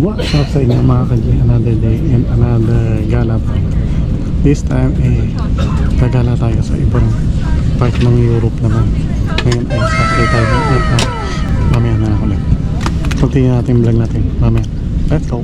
What's up sa inyo mga kadji? Another day and another gala pa. This time gagala tayo sa ibang part ng Europe naman. Ngayon ay sakay tayo ng airport. Mamaya na ulit. Continue natin vlog natin. Mamaya. Let's go!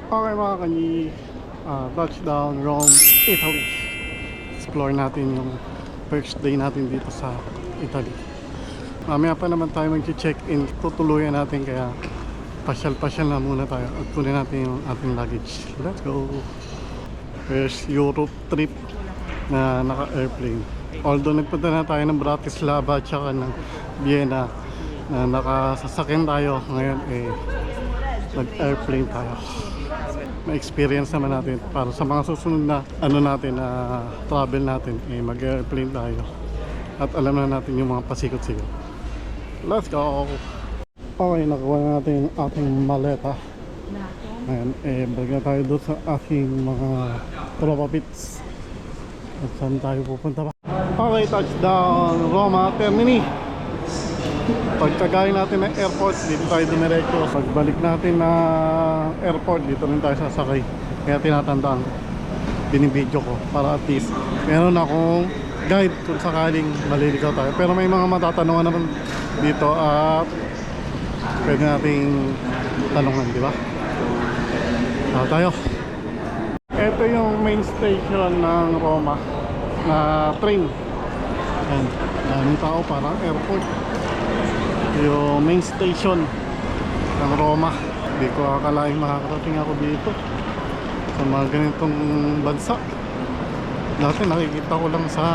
Okay mga kanyi, touchdown Rome, Italy. Explore natin yung first day natin dito sa Italy. Mamaya pa naman tayo mag-check-in. Tutuluyan natin kaya pasyal-pasyal na muna tayo at kunin natin yung ating luggage. Let's go! First Europe trip na naka-airplane. Although nagpunta na tayo ng Bratislava at saka ng Vienna na nakasasakyan tayo, ngayon nag-airplane tayo. Ma-experience naman natin para sa mga susunod na travel natin, mag-airplane tayo at alam na natin yung mga pasikot-sikot. Let's go! Okay, nakuha natin yung ating maleta. Ngayon, balik na tayo doon sa ating mga tropa pits. At saan tayo pupunta pa? Okay, touchdown Roma Termini. Pagkagaling natin ng airport, dito tayo dumiretso. Pagbalik natin na airport, dito rin tayo sasakay. Kaya tinatandaan ko, binibidyo ko para at least meron akong guide kung sakaling maliligaw tayo. Pero may mga matatanungan naman dito at pwede nating tanungan, di ba? Tayo. Ito yung main station ng Roma na train. Ayan, daming tao, parang airport. Yung main station ng Roma. Hindi ko akalaing makakarating ako dito sa mga ganitong bansa. Dati nakikita ko lang sa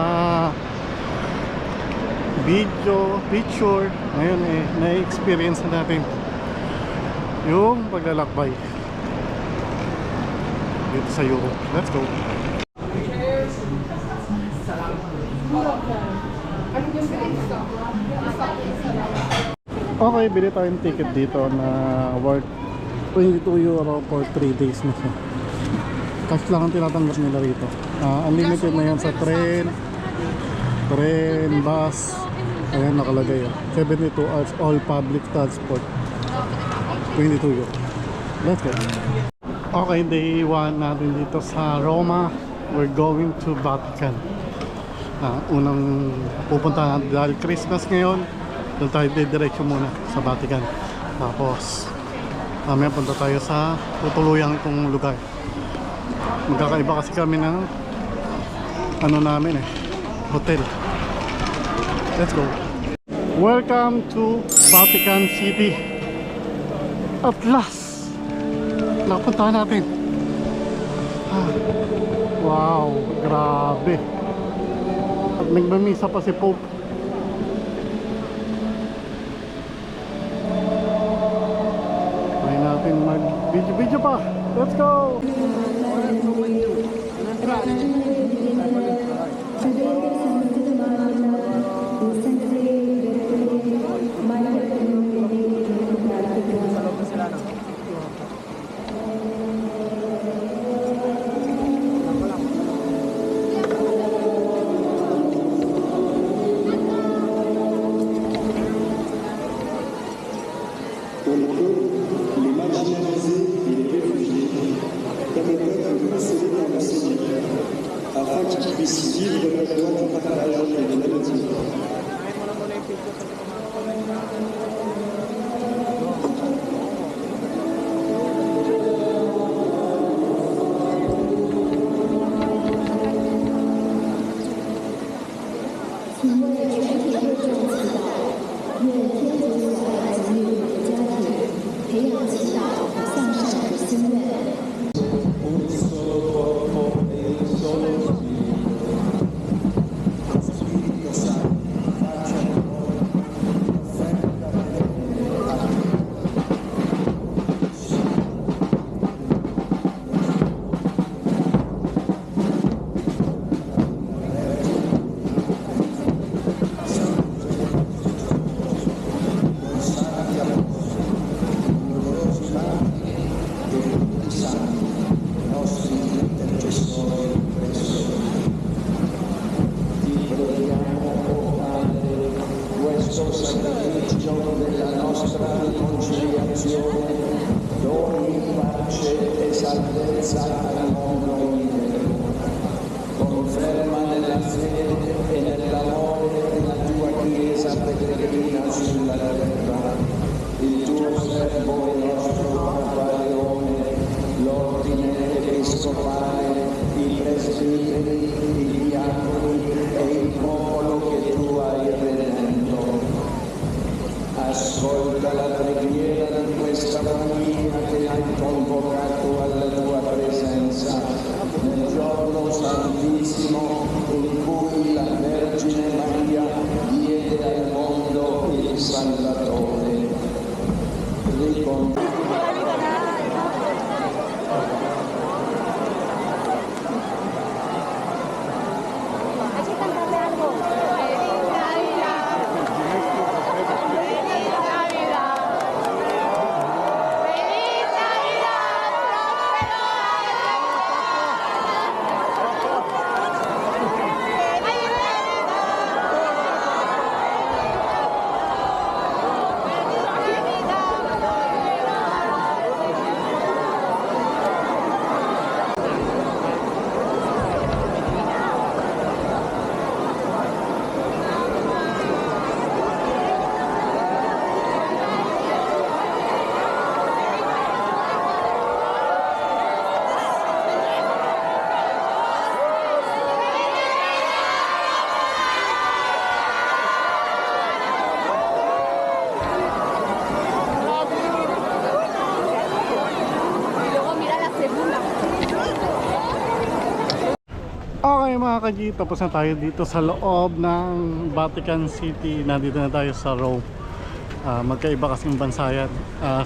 video, picture. Ngayon na-experience na natin yung paglalakbay dito sa Europe. Let's go! Okay, bili tayong ticket dito na worth 22 euro for 3 days na siya. Cash lang ang tinatanggap nila rito. Unlimited na yan sa tren, bus. Ayan nakalagay yan. 72 hours all public transport. 22 euro. Let's go. Okay, day 1 natin dito sa Roma. We're going to Vatican. Unang pupunta natin dahil Christmas ngayon. Doon tayo diretso muna sa Vatican. Tapos mamaya punta tayo sa tutuluyan kong lugar. Magkakaiba kasi kami ng hotel. Let's go. Welcome to Vatican City. At last napunta natin. Wow, grabe. At nagmamisa pa si Pope. Mag-video pa. Let's go! Afin qu'ils puissent vivre la joie du partage et de l'amitié. salvezza al mondo intero. Conferma nella fede e nell'amore la tua Chiesa pellegrina sulla terra, il tuo servo e nostro Papa Leone, l'ordine episcopale, i presbiteri, i diaconi e il popolo che tu hai redento. Ascolta la preghiera di questa famiglia che hai convocato alla tua presenza nel giorno santissimo in cui la Vergine Maria diede al mondo il Salvatore. Hay que cantarle algo. ¡Feliz Navidad! ¡Feliz Navidad! ¡Feliz Navidad! Y luego mira la segunda. Okay mga ka-G, tapos na tayo dito sa loob ng Vatican City. Nandito na tayo sa Rome. Magkaiba kasing bansa yan.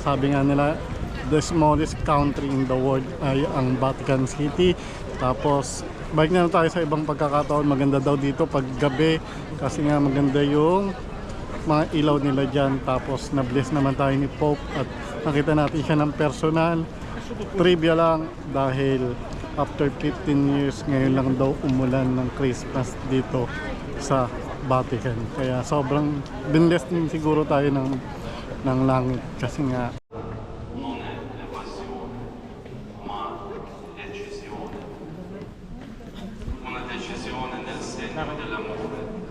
Sabi nga nila, the smallest country in the world ay ang Vatican City. Tapos balik na tayo sa ibang pagkakataon. Maganda daw dito pag gabi kasi nga maganda yung mga ilaw nila dyan. Tapos na-bless naman tayo ni Pope at nakita natin siya ng personal. Trivia lang dahil after 15 years ngayon lang daw umulan ng Christmas dito sa Vatican. Kaya sobrang binless din siguro tayo ng langit kasi nga Non è evasione, ma decisione. Una decisione nel segno dell'amore.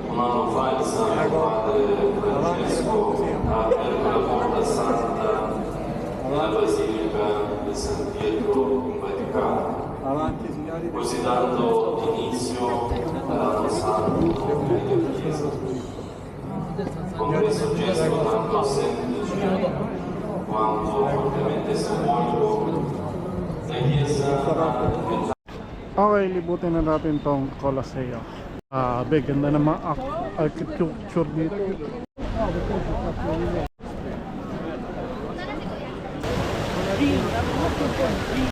Un anno fa il Santo Padre Francesco ha aperto la porta santa della Basilica di San Pietro in Vaticano, così dando inizio all'anno santo della Chiesa. Con questo gesto tanto semplice quanto fortemente simbolico, la Chiesa ha diventato. okay, libutin na natin tong Colosseo. Ganda ng mga architecture dito.